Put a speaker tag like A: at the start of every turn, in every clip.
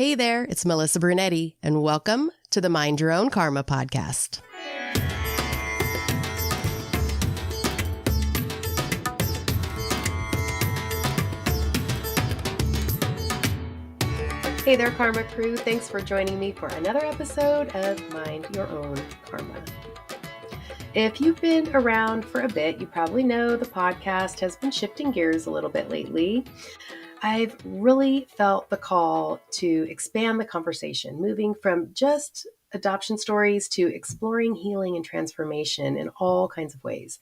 A: Hey there, it's Melissa Brunetti, and welcome to the Mind Your Own Karma podcast. Hey there, Karma Crew. Thanks for joining me for another episode of Mind Your Own Karma. If you've been around for a bit, you probably know the podcast has been shifting gears a little bit lately. I've really felt the call to expand the conversation, moving from just adoption stories to exploring healing and transformation in all kinds of ways.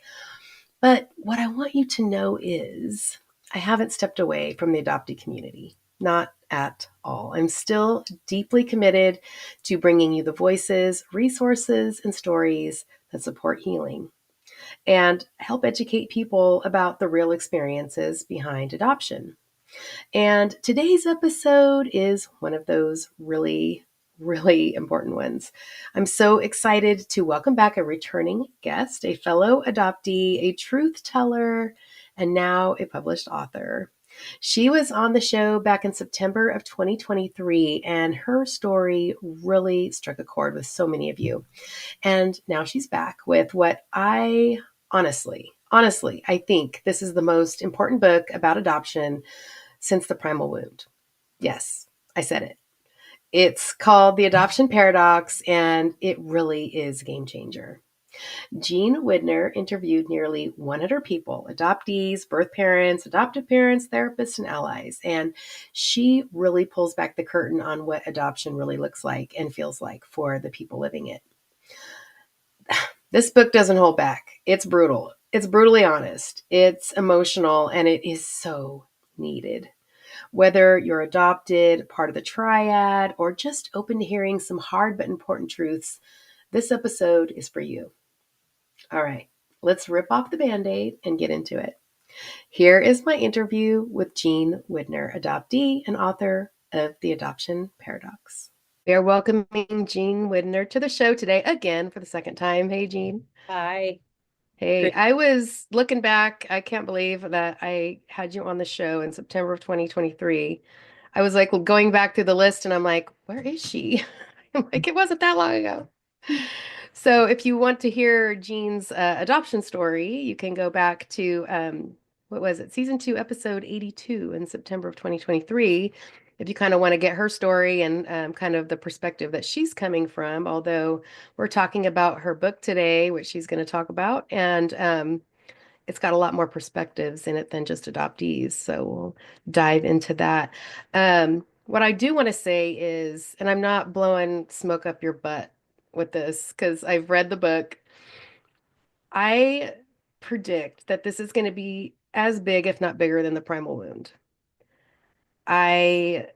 A: But what I want you to know is I haven't stepped away from the adoptee community, not at all. I'm still deeply committed to bringing you the voices, resources, and stories that support healing and help educate people about the real experiences behind adoption. And today's episode is one of those really important ones. I'm so excited to welcome back a returning guest, a fellow adoptee, a truth teller, and now a published author. She was on the show back in September of 2023, and her story really struck a chord with so many of you. And now she's back with what I honestly, I think this is the most important book about adoption since the Primal Wound. Yes, I said it. It's called The Adoption Paradox, and it really is a game changer. Jean Widner interviewed nearly 100 people, adoptees, birth parents, adoptive parents, therapists, and allies. And she really pulls back the curtain on what adoption really looks like and feels like for the people living it. This book doesn't hold back. It's brutal. It's brutally honest. It's emotional, and it is so needed. Whether you're adopted, part of the triad, or just open to hearing some hard but important truths, this episode is for you. All right, let's rip off the Band-Aid and get into it. Here is my interview with Jean Widner, adoptee and author of The Adoption Paradox. We are welcoming Jean Widner to the show today again for the second time. Hey, Jean.
B: Hi.
A: Hey, I was looking back. I can't believe that I had you on the show in September of 2023. I was like going back through the list and I'm like, where is she? I'm like, it wasn't that long ago. So if you want to hear Jean's adoption story, you can go back to, what was it? Season 2, episode 82 in September of 2023. If you kind of want to get her story and kind of the perspective that she's coming from, although we're talking about her book today, which she's going to talk about, and it's got a lot more perspectives in it than just adoptees. So we'll dive into that. What I do want to say is, and I'm not blowing smoke up your butt with this because I've read the book. I predict that this is going to be as big, if not bigger, than the Primal Wound. I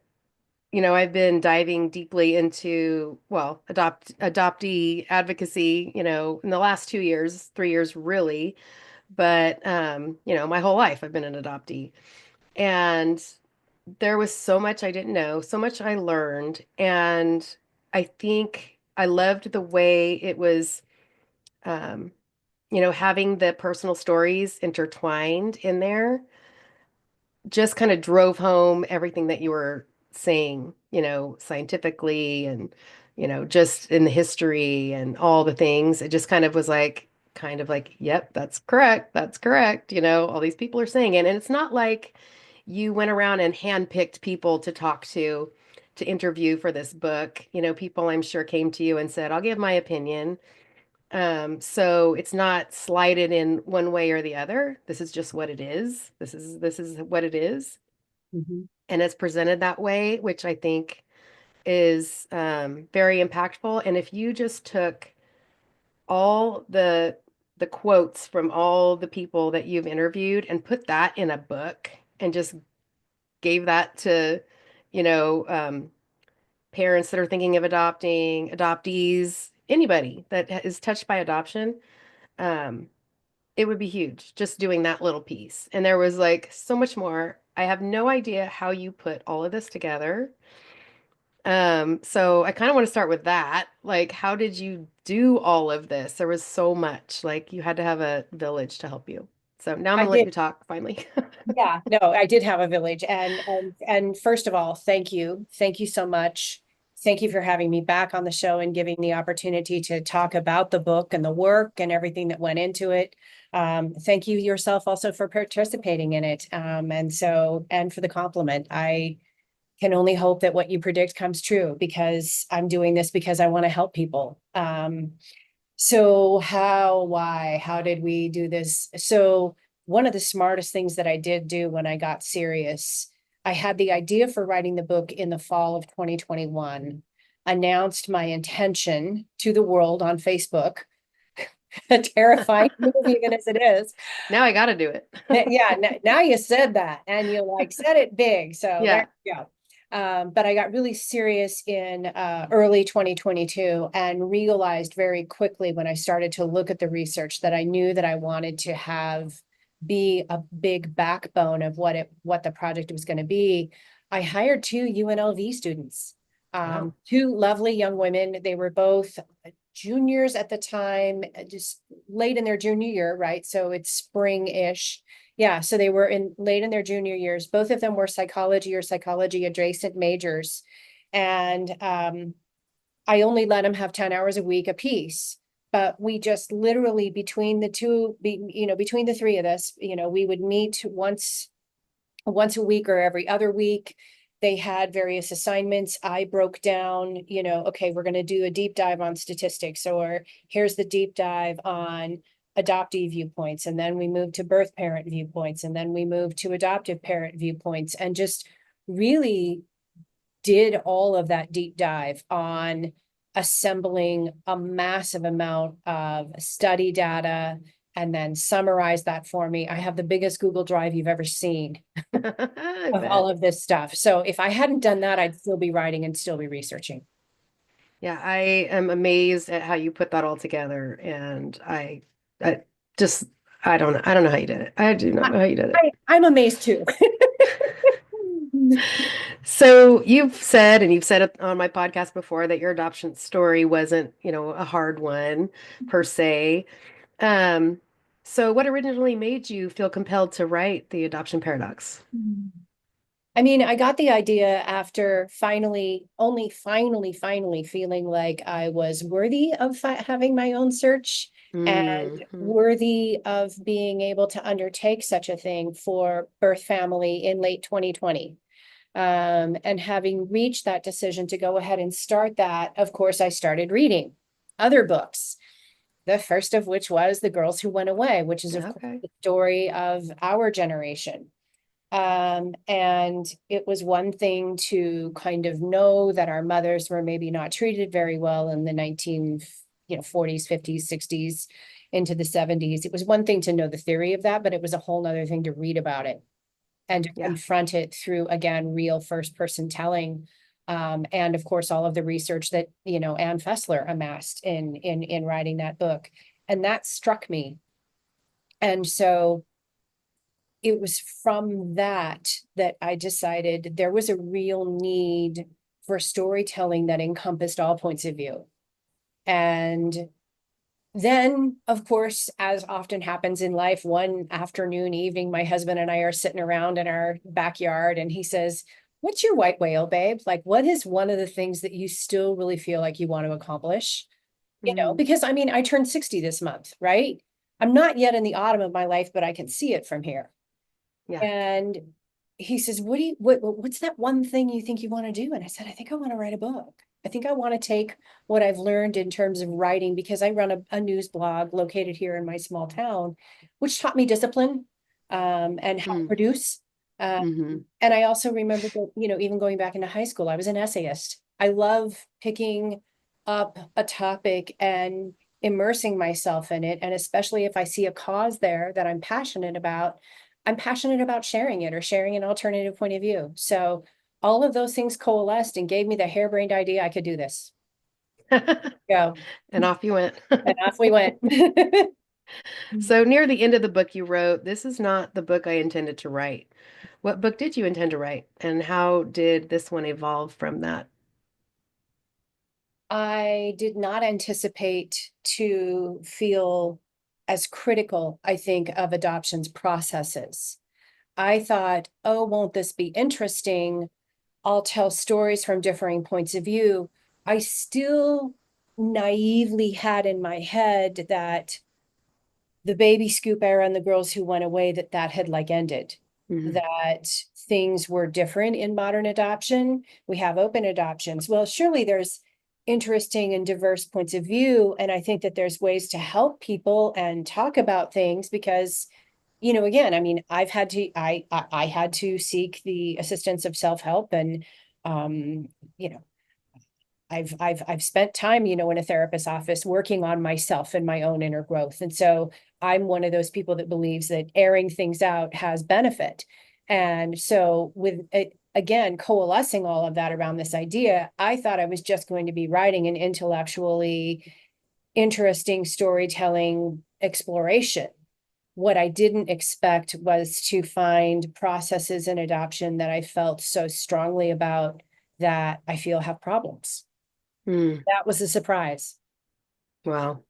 A: I've been diving deeply into, well, adoptee advocacy, in the last 2 years, 3 years really, but my whole life I've been an adoptee. And there was so much I didn't know, so much I learned, and I think I loved the way it was um, having the personal stories intertwined in there just kind of drove home everything that you were saying, scientifically and, just in the history and all the things. It just kind of like, yep, that's correct. That's correct. All these people are saying it. And it's not like you went around and handpicked people to talk to interview for this book. People I'm sure came to you and said, I'll give my opinion. So it's not slighted in one way or the other. This is just what it is. This is what it is.
B: Mm-hmm.
A: And it's presented that way, which I think is very impactful. And if you just took all the quotes from all the people that you've interviewed and put that in a book and just gave that to, you know, um, parents that are thinking of adopting, adoptees, anybody that is touched by adoption, um, it would be huge just doing that little piece. And there was like so much more. I have no idea how you put all of this together. So I kind of want to start with that. Like, how did you do all of this? There was so much. Like, you had to have a village to help you. So now I'm
B: I
A: gonna let
B: did.
A: you talk finally.
B: Yeah, no, I did have a village. And first of all, thank you. Thank you so much. Thank you for having me back on the show and giving the opportunity to talk about the book and the work and everything that went into it. Thank you yourself also for participating in it. And for the compliment. I can only hope that what you predict comes true because I'm doing this because I want to help people. So why, how did we do this? So one of the smartest things that I did do when I got serious, I had the idea for writing the book in the fall of 2021, announced my intention to the world on Facebook, a terrifying move even as it is.
A: Now I gotta do it.
B: Yeah, now you said that and you like said it big. So there
A: Yeah.
B: you go. But I got really serious in early 2022 and realized very quickly when I started to look at the research that I knew that I wanted to have be a big backbone of what the project was going to be. I hired two UNLV students,
A: Wow.
B: two lovely young women. They were both juniors at the time, just late in their junior year, right? So it's spring-ish. Yeah, so they were in late in their junior years. Both of them were psychology or psychology adjacent majors. And I only let them have 10 hours a week apiece. But we just literally between the two, between the three of us, we would meet once a week or every other week. They had various assignments. I broke down, okay, we're going to do a deep dive on statistics, or here's the deep dive on adoptee viewpoints. And then we moved to birth parent viewpoints. And then we moved to adoptive parent viewpoints and just really did all of that deep dive on assembling a massive amount of study data and then summarize that for me. I have the biggest Google Drive you've ever seen
A: I
B: of all
A: bet.
B: of this stuff. So if I hadn't done that, I'd still be writing and still be researching.
A: Yeah, I am amazed at how you put that all together, and I just, I don't know how you did it. I do not
B: I,
A: know how you did it.
B: I'm amazed too.
A: So you've said it on my podcast before that your adoption story wasn't, a hard one per se. Um, so what originally made you feel compelled to write the adoption paradox?
B: I mean, I got the idea after finally feeling like I was worthy of having my own search and
A: Hmm.
B: worthy of being able to undertake such a thing for birth family in late 2020. And having reached that decision to go ahead and start that, of course, I started reading other books. The first of which was The Girls Who Went Away, which is, of course,
A: Okay.
B: the story of our generation. And it was one thing to kind of know that our mothers were maybe not treated very well in the 40s, 50s, 60s, into the 70s. It was one thing to know the theory of that, but it was a whole other thing to read about it and to
A: Yeah.
B: confront it through, again, real first person telling. And of course, all of the research that, Ann Fessler amassed in writing that book. And that struck me. And so it was from that I decided there was a real need for storytelling that encompassed all points of view. And then, of course, as often happens in life, one afternoon, evening, my husband and I are sitting around in our backyard, and he says, "What's your white whale, babe? Like, what is one of the things that you still really feel like you want to accomplish?"
A: Mm,
B: Because I mean, I turned 60 this month, right? I'm not yet in the autumn of my life, but I can see it from here.
A: yeah.
B: And he says, what's that one thing you think you want to do? And I said, I think I want to write a book. I think I want to take what I've learned in terms of writing, because I run a news blog located here in my small town, which taught me discipline, and how to
A: Mm,
B: produce. Uh,
A: hmm.
B: and I also remember that, even going back into high school, I was an essayist. I love picking up a topic and immersing myself in it. And especially if I see a cause there that I'm passionate about sharing it or sharing an alternative point of view. So all of those things coalesced and gave me the harebrained idea I could do this. Go.
A: And off you went.
B: And off we went.
A: So near the end of the book, you wrote, "This is not the book I intended to write." What book did you intend to write, and how did this one evolve from that?
B: I did not anticipate to feel as critical, I think, of adoptions processes. I thought, oh, won't this be interesting? I'll tell stories from differing points of view. I still naively had in my head that the baby scoop era and the girls who went away, that had like ended, that things were different in modern adoption. We have open adoptions. Well, surely there's interesting and diverse points of view. And I think that there's ways to help people and talk about things because, again, I mean, I had to seek the assistance of self-help and, you know, I've spent time, in a therapist's office working on myself and my own inner growth. And so I'm one of those people that believes that airing things out has benefit. And so with it, again, coalescing all of that around this idea, I thought I was just going to be writing an intellectually interesting storytelling exploration. What I didn't expect was to find processes in adoption that I felt so strongly about that I feel have problems. That was a surprise.
A: Wow.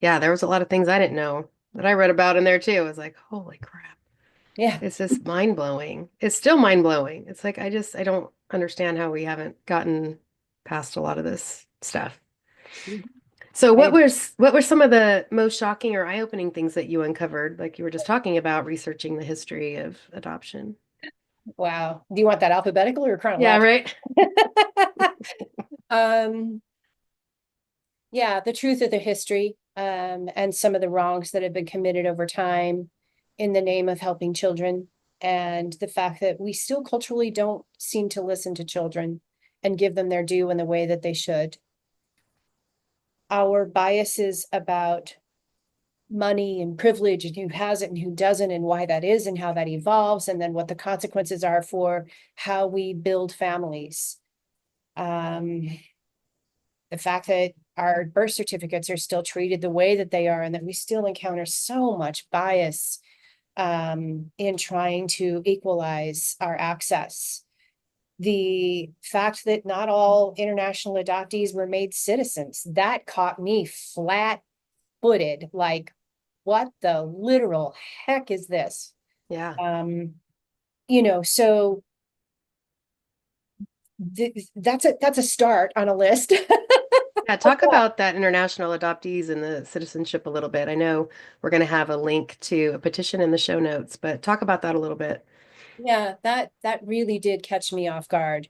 A: Yeah, there was a lot of things I didn't know that I read about in there too. I was like, holy crap.
B: Yeah.
A: It's just mind blowing. It's still mind blowing. It's like I don't understand how we haven't gotten past a lot of this stuff. So
B: I,
A: what were some of the most shocking or eye-opening things that you uncovered, like you were just talking about researching the history of adoption?
B: wow. Do you want that alphabetical or
A: Yeah,
B: chronological?
A: right.
B: Um, yeah, the truth of the history, and some of the wrongs that have been committed over time in the name of helping children, and the fact that we still culturally don't seem to listen to children and give them their due in the way that they should. Our biases about money and privilege and who has it and who doesn't and why that is and how that evolves and then what the consequences are for how we build families. The fact that our birth certificates are still treated the way that they are and that we still encounter so much bias in trying to equalize our access. The fact that not all international adoptees were made citizens, that caught me flat-footed, like, what the literal heck is this?
A: Yeah.
B: So that's a start on a list.
A: Yeah, talk about that international adoptees and the citizenship a little bit. I know we're going to have a link to a petition in the show notes, but talk about that a little bit.
B: Yeah, that really did catch me off guard.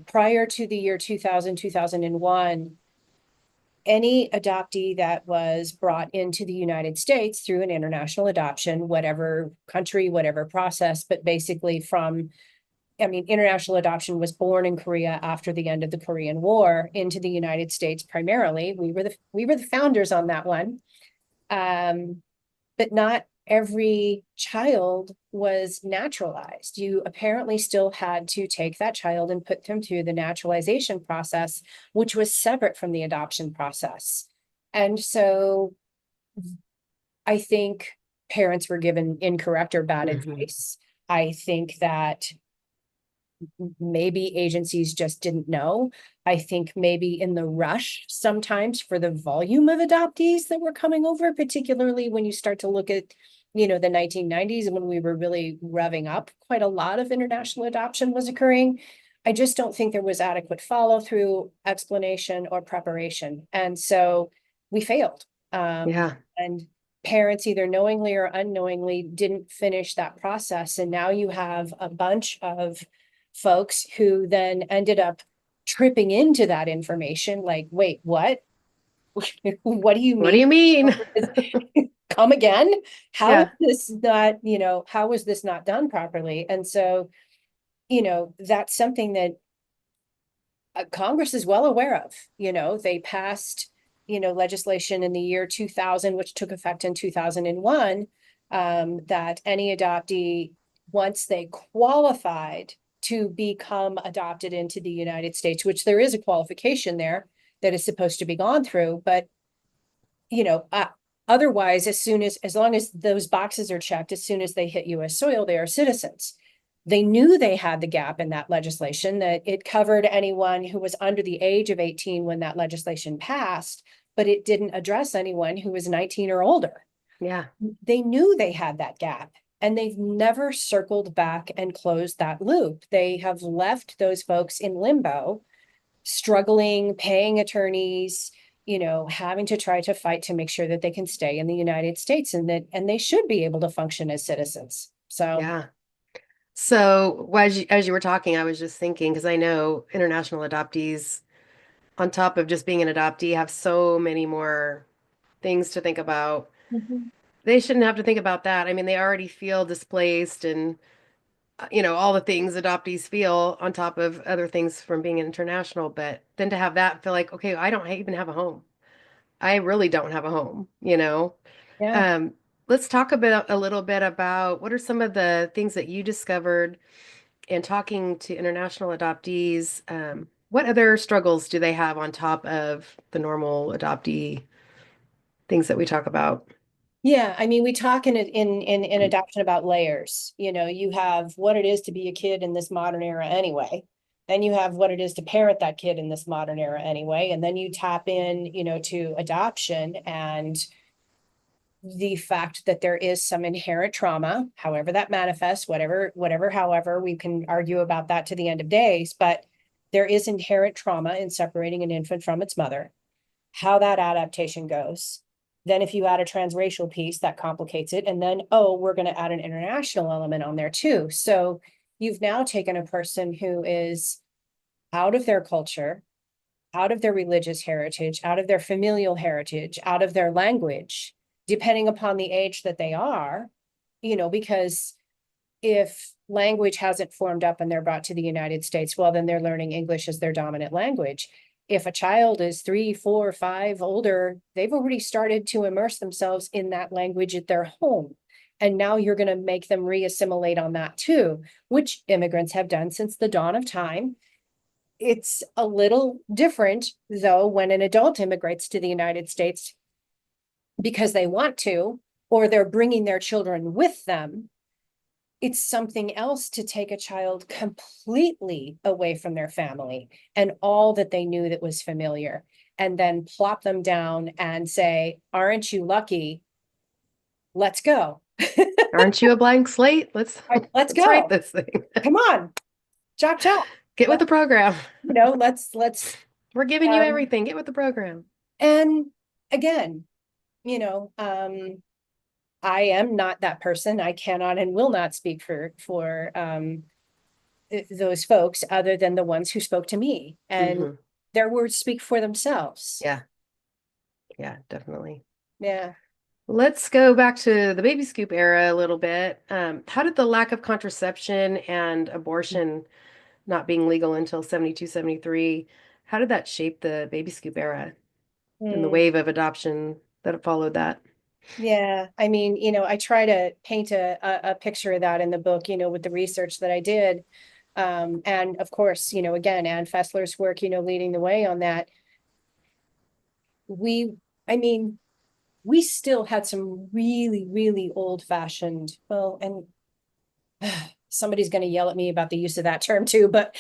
B: Prior to the year 2001, any adoptee that was brought into the United States through an international adoption, whatever country, whatever process, but basically international adoption was born in Korea after the end of the Korean War into the United States primarily. We were the founders on that one. But not every child was naturalized. You apparently still had to take that child and put them through the naturalization process, which was separate from the adoption process. And so I think parents were given incorrect or bad advice. I think that maybe agencies just didn't know. I think maybe in the rush sometimes for the volume of adoptees that were coming over, particularly when you start to look at, the 1990s when we were really revving up, quite a lot of international adoption was occurring. I just don't think there was adequate follow through, explanation, or preparation. And so we failed.
A: Yeah.
B: And parents either knowingly or unknowingly didn't finish that process. And now you have a bunch of folks who then ended up tripping into that information like, wait, what? What do you
A: What do
B: mean?
A: you mean?
B: Come again? How is
A: Yeah.
B: this not, how is this not done properly? And so, that's something that Congress is well aware of. They passed, legislation in the year 2000, which took effect in 2001, that any adoptee, once they qualified to become adopted into the United States, which there is a qualification there that is supposed to be gone through, but otherwise, as long as those boxes are checked, as soon as they hit US soil, they are citizens. They knew they had the gap in that legislation, that it covered anyone who was under the age of 18 when that legislation passed, but it didn't address anyone who was 19 or older.
A: Yeah.
B: They knew they had that gap, and they've never circled back and closed that loop. They have left those folks in limbo, struggling, paying attorneys, having to try to fight to make sure that they can stay in the United States, and they should be able to function as citizens. So
A: Yeah. So as you were talking, I was just thinking, because I know international adoptees, on top of just being an adoptee, have so many more things to think about.
B: Mhm.
A: They shouldn't have to think about that. I mean, they already feel displaced and, all the things adoptees feel on top of other things from being international. But then to have that feel like, okay, I don't even have a home. I really don't have a home.
B: Yeah.
A: Um, let's talk a little bit about what are some of the things that you discovered in talking to international adoptees. What other struggles do they have on top of the normal adoptee things that we talk about?
B: Yeah, I mean, we talk in adoption about layers. You have what it is to be a kid in this modern era anyway. Then you have what it is to parent that kid in this modern era anyway. And then you tap in, to adoption and the fact that there is some inherent trauma, however that manifests, however, we can argue about that to the end of days, but there is inherent trauma in separating an infant from its mother, how that adaptation goes. Then if you add a transracial piece, that complicates it. And then, we're going to add an international element on there too. So you've now taken a person who is out of their culture, out of their religious heritage, out of their familial heritage, out of their language, depending upon the age that they are, because if language hasn't formed up and they're brought to the United States, well, then they're learning English as their dominant language. If a child is 3, 4, 5 older, they've already started to immerse themselves in that language at their home. And now you're going to make them reassimilate on that too, which immigrants have done since the dawn of time. It's a little different, though, when an adult immigrates to the United States because they want to, or they're bringing their children with them. It's something else to take a child completely away from their family and all that they knew that was familiar, and then plop them down and say, aren't you lucky? Let's go.
A: Aren't you a blank slate? Let's
B: Let's
A: let's write
B: go.
A: this thing.
B: Come on. Chop, chop.
A: Get with
B: Let,
A: the program.
B: let's,
A: We're giving you
B: um,
A: everything. Get with the program.
B: and again, you know, um, I am not that person. I cannot and will not speak for those folks other than the ones who spoke to me, and
A: Hmm.
B: their words speak for themselves.
A: Yeah. Yeah, definitely.
B: Yeah.
A: Let's go back to the baby scoop era a little bit. How did the lack of contraception and abortion not being legal until 72, 73, how did that shape the baby scoop era and the
B: Mm,
A: wave of adoption that followed that?
B: yeah. I mean, I try to paint a picture of that in the book, with the research that I did. And of course, again, Ann Fessler's work, leading the way on that. We, I mean, we still had some really, really old fashioned, well, and somebody's going to yell at me about the use of that term too, but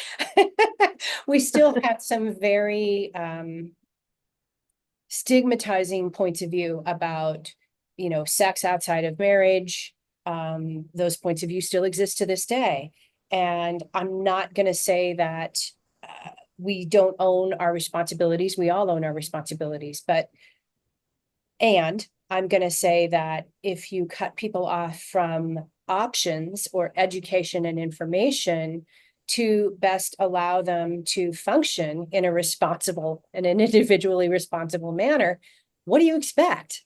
B: we still had some very stigmatizing points of view about, sex outside of marriage. Those points of view still exist to this day. And I'm not going to say that we don't own our responsibilities. We all own our responsibilities, and I'm going to say that if you cut people off from options or education and information to best allow them to function in a responsible and an individually responsible manner, what do you expect?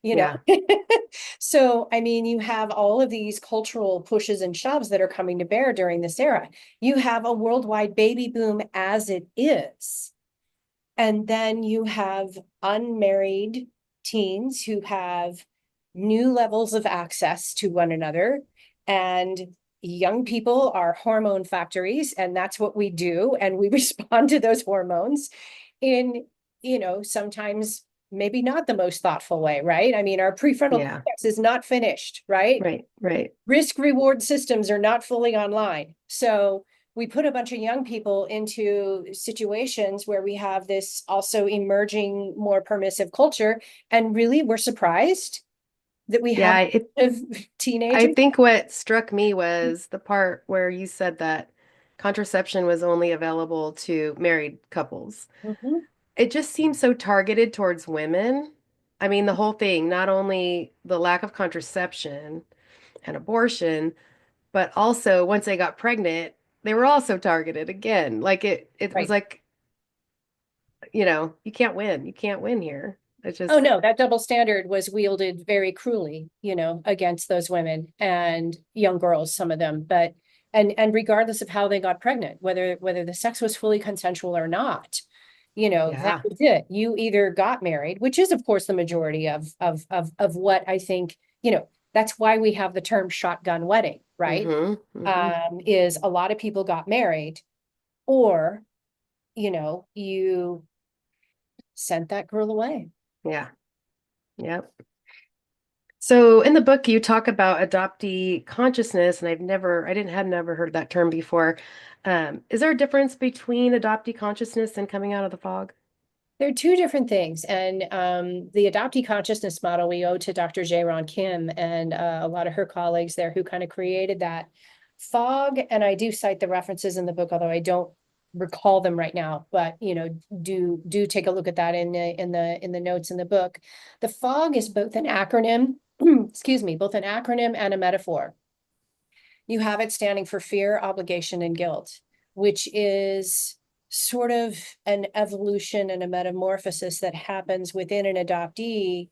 A: Yeah.
B: So, I mean, you have all of these cultural pushes and shoves that are coming to bear during this era. You have a worldwide baby boom as it is. And then you have unmarried teens who have new levels of access to one another. And young people are hormone factories, and that's what we do. And we respond to those hormones in, sometimes maybe not the most thoughtful way, right? I mean, our prefrontal
A: Yeah.
B: cortex is not finished, right?
A: Right. Right.
B: Risk reward systems are not fully online. So we put a bunch of young people into situations where we have this also emerging more permissive culture, and really we're surprised that we
A: Yeah,
B: have
A: I
B: teenagers.
A: think what struck me was the part where you said that contraception was only available to married couples.
B: Mhm.
A: It just seems so targeted towards women. I mean, the whole thing, not only the lack of contraception and abortion, but also once they got pregnant, they were also targeted again. Like it was
B: Right.
A: like, you can't win. You can't win here. It's
B: Oh,
A: just,
B: no, that double standard was wielded very cruelly, against those women and young girls, some of them, but and regardless of how they got pregnant, whether the sex was fully consensual or not, that
A: yeah.
B: was it. You either got married, which is of course the majority of what I think, that's why we have the term shotgun wedding, right?
A: Mm-hmm. Mm-hmm.
B: Is a lot of people got married, or, you sent that girl away.
A: Yeah. Yep. So in the book, you talk about adoptee consciousness, and had never heard that term before. Is there a difference between adoptee consciousness and coming out of the fog?
B: They're two different things. And the adoptee consciousness model we owe to Dr. Jae Kim and a lot of her colleagues there who kind of created that. Fog, and I do cite the references in the book, although I don't recall them right now, but do take a look at that in the notes in the book. The fog is both an acronym, excuse me, both an acronym and a metaphor. You have it standing for fear, obligation, and guilt, which is sort of an evolution and a metamorphosis that happens within an adoptee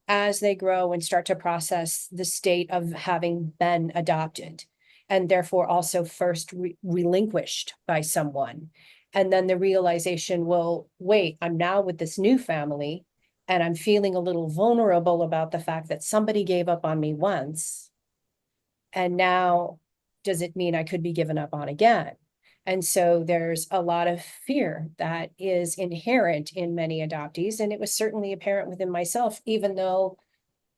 B: as they grow and start to process the state of having been adopted, and therefore also first relinquished by someone. And then the realization, well, wait, I'm now with this new family, and I'm feeling a little vulnerable about the fact that somebody gave up on me once. And now, does it mean I could be given up on again? And so there's a lot of fear that is inherent in many adoptees. And it was certainly apparent within myself, even though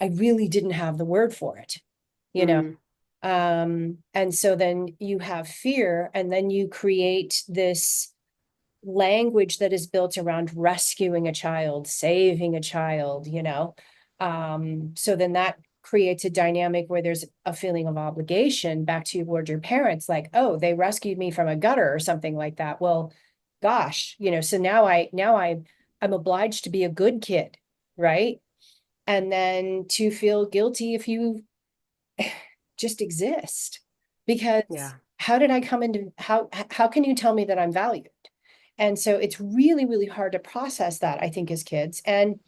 B: I really didn't have the word for it, you know?
A: Mm,
B: And so then you have fear, and then you create this language that is built around rescuing a child, saving a child, so then that creates a dynamic where there's a feeling of obligation back toward your parents, like, oh, they rescued me from a gutter or something like that. Well, gosh, so I'm obliged to be a good kid, right? And then to feel guilty if you just exist, because
A: yeah.
B: how did I come into how can you tell me that I'm valued? And so it's really, really hard to process that, I think, as kids. And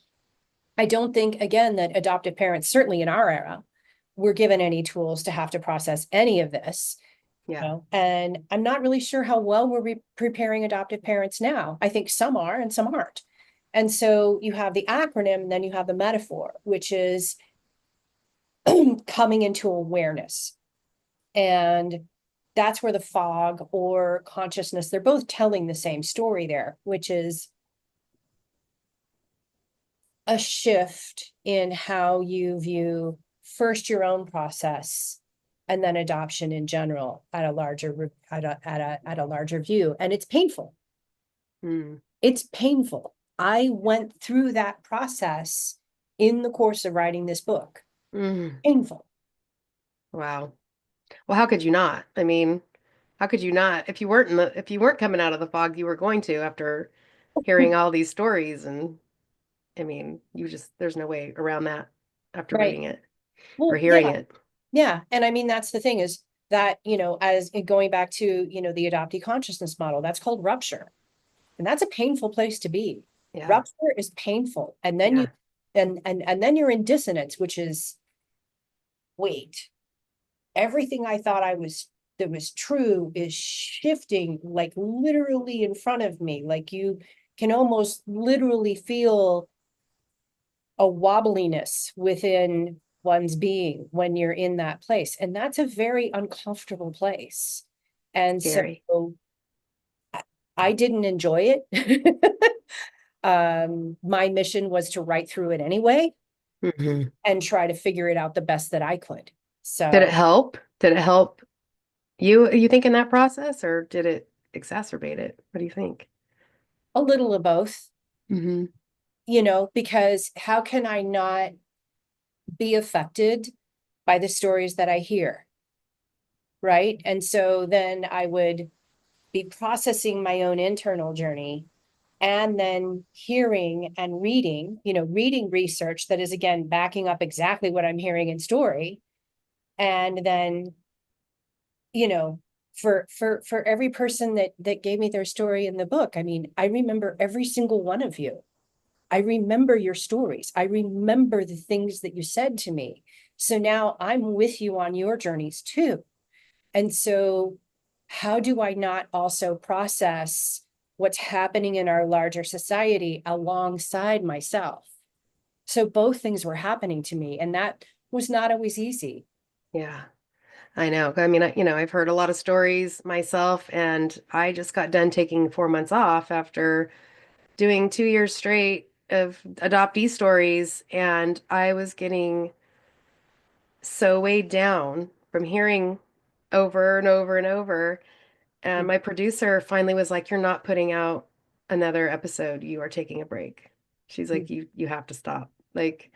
B: I don't think, again, that adoptive parents, certainly in our era, were given any tools to have to process any of this.
A: Yeah.
B: And I'm not really sure how well we're preparing adoptive parents now. I think some are and some aren't. And so you have the acronym, then you have the metaphor, which is coming into awareness. And that's where the fog or consciousness, they're both telling the same story there, which is a shift in how you view first your own process and then adoption in general at a larger view. And it's painful.
A: Mm,
B: It's painful. I went through that process in the course of writing this book.
A: mm.
B: Painful.
A: Wow. Well, how could you not? I mean, how could you not? If you weren't coming out of the fog, you were going to after hearing all these stories. And I mean, there's no way around that after
B: Right.
A: reading it or
B: Well,
A: hearing
B: yeah.
A: it.
B: Yeah. And I mean, that's the thing is that, as going back to, the adoptee consciousness model, that's called rupture. And that's a painful place to be.
A: Yeah.
B: Rupture is painful. And then
A: Yeah.
B: and then you're in dissonance, which is, wait, everything I thought that was true is shifting like literally in front of me. Like you can almost literally feel a wobbliness within one's being when you're in that place. And that's a very uncomfortable place. And so
A: Scary.
B: I didn't enjoy it. My mission was to write through it anyway
A: Hmm.
B: and try to figure it out the best that I could.
A: Did it
B: So
A: help? Did it help You think in that process, or did it exacerbate it? What do you think?
B: A little of both,
A: Hmm.
B: because how can I not be affected by the stories that I hear? Right. And so then I would be processing my own internal journey and then hearing and reading, reading research that is again backing up exactly what I'm hearing in story. And then, you know, for every person that gave me their story in the book, I mean, I remember every single one of you. I remember your stories. I remember the things that you said to me. So now I'm with you on your journeys too. And so, how do I not also process what's happening in our larger society alongside myself? So, both things were happening to me, and that was not always easy.
A: Yeah, I know. I mean, I've heard a lot of stories myself, and I just got done taking 4 months off after doing 2 years straight of adoptee stories, and I was getting so weighed down from hearing over and over and over. And my producer finally was like, "You're not putting out another episode. You are taking a break." She's like, "You have to stop." Like,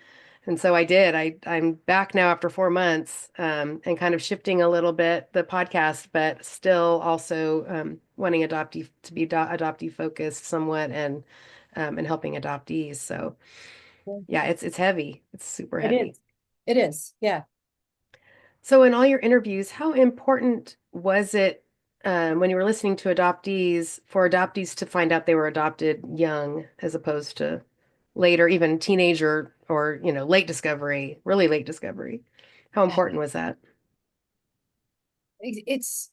A: and so I did. I'm back now after 4 months, and kind of shifting a little bit the podcast, but still also wanting adoptee to be adoptee focused somewhat, and helping adoptees. So yeah, it's heavy. It's super
B: It
A: heavy.
B: is. It is. Yeah.
A: So, in all your interviews, how important was it when you were listening to adoptees for adoptees to find out they were adopted young as opposed to later, even teenager or, late discovery, really late discovery? How important was that?
B: It's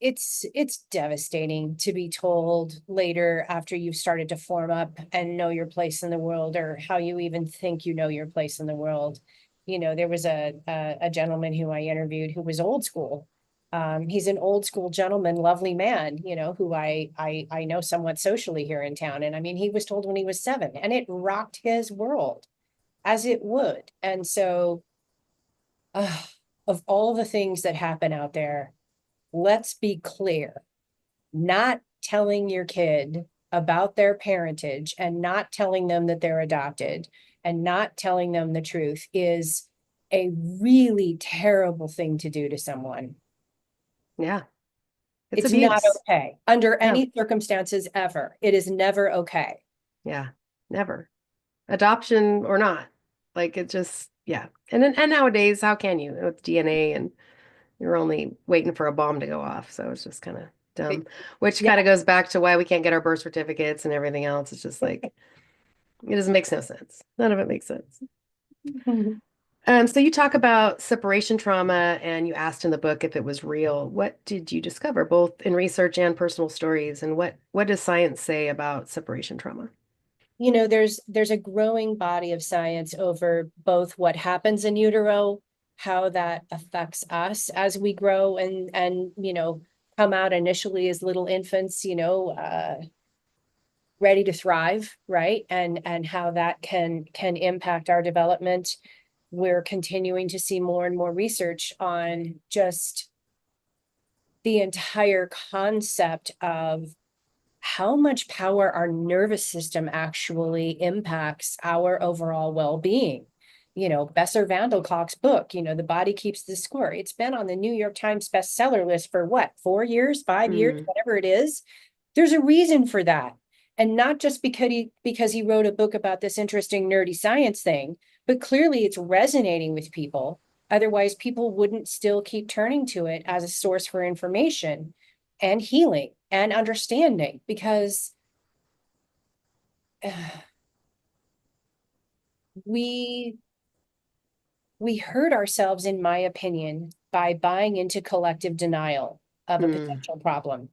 B: devastating to be told later after you've started to form up and know your place in the world, or how you even think you know your place in the world. There was a gentleman who I interviewed who was old school. He's an old school gentleman, lovely man, who I know somewhat socially here in town. And I mean, he was told when he was 7, and it rocked his world, as it would. And so, uh, of all the things that happen out there, let's be clear, not telling your kid about their parentage and not telling them that they're adopted and not telling them the truth is a really terrible thing to do to someone.
A: Yeah, it's
B: It's not
A: abuse.
B: okay under
A: Yeah,
B: any circumstances ever. It is never okay.
A: yeah, never. Adoption or not. Like it just, yeah. And nowadays, how can you with DNA and you're only waiting for a bomb to go off. So it's just kind of dumb, which
B: Yeah.
A: kind of goes back to why we can't get our birth certificates and everything else. It's just like, it doesn't make no sense. None of it makes sense. So you talk about separation trauma and you asked in the book if it was real. What did you discover, both in research and personal stories? And what does science say about separation trauma?
B: There's a growing body of science over both what happens in utero, how that affects us as we grow and come out initially as little infants, ready to thrive, right? And how that can impact our development. We're continuing to see more and more research on just the entire concept of how much power our nervous system actually impacts our overall well-being. Besser Van book, The Body Keeps the Score. It's been on the New York Times bestseller list for what, 4 years, 5 years,
A: Mm,
B: whatever it is. There's a reason for that. And not just because he wrote a book about this interesting nerdy science thing, but clearly it's resonating with people. Otherwise, people wouldn't still keep turning to it as a source for information and healing and understanding, because we we hurt ourselves, in my opinion, by buying into collective denial of a
A: mm,
B: potential problem.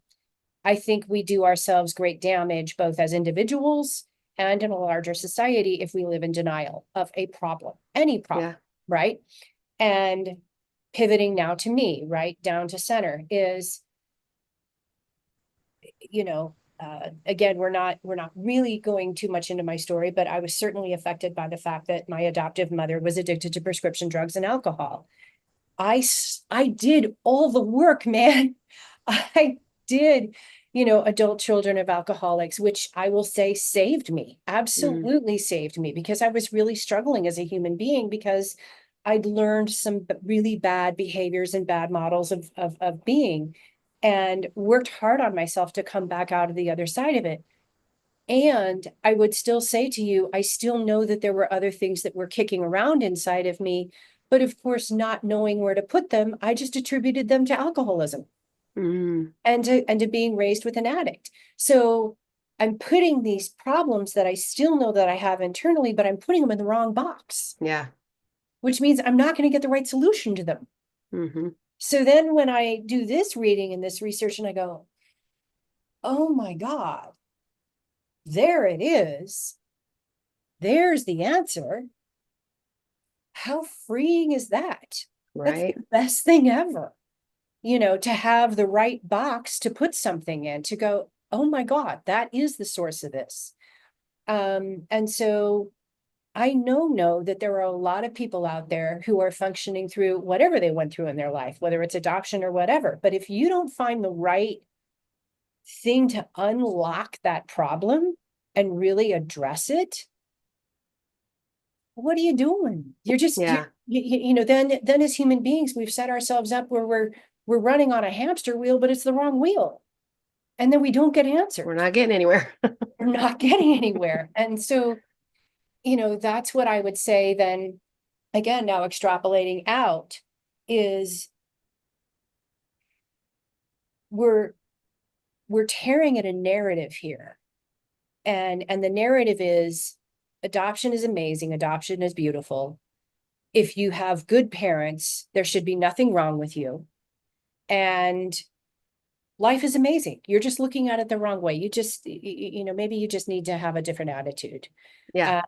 B: I think we do ourselves great damage, both as individuals and in a larger society, if we live in denial of a problem, any problem,
A: yeah.
B: right? And pivoting now to me, right, down to center, is, again, we're not really going too much into my story, but I was certainly affected by the fact that my adoptive mother was addicted to prescription drugs and alcohol. I did all the work, man. I did, adult children of alcoholics, which I will say saved me,
A: Mm,
B: absolutely saved me, because I was really struggling as a human being because I'd learned some really bad behaviors and bad models of being, and worked hard on myself to come back out of the other side of it. And I would still say to you, I still know that there were other things that were kicking around inside of me. But of course, not knowing where to put them, I just attributed them to alcoholism
A: mm,
B: and to being raised with an addict. So I'm putting these problems that I still know that I have internally, but I'm putting them in the wrong box,
A: yeah.
B: which means I'm not going to get the right solution to them.
A: Hmm.
B: So then when I do this reading and this research and I go, oh my God, there it is. There's the answer. How freeing is that? That's
A: Right.
B: the best thing ever, to have the right box to put something in, to go, oh my God, that is the source of this. And so I know that there are a lot of people out there who are functioning through whatever they went through in their life, whether it's adoption or whatever. But if you don't find the right thing to unlock that problem and really address it, what are you doing? You're just
A: Yeah.
B: then as human beings, we've set ourselves up where we're running on a hamster wheel, but it's the wrong wheel. And then we don't get
A: We're
B: answers.
A: not getting anywhere.
B: We're not getting anywhere. And so, that's what I would say then, again, now extrapolating out, is we're we're tearing at a narrative here. And the narrative is adoption is amazing, adoption is beautiful. If you have good parents, there should be nothing wrong with you. And life is amazing. You're just looking at it the wrong way. You just, maybe you just need to have a different attitude.
A: Yeah.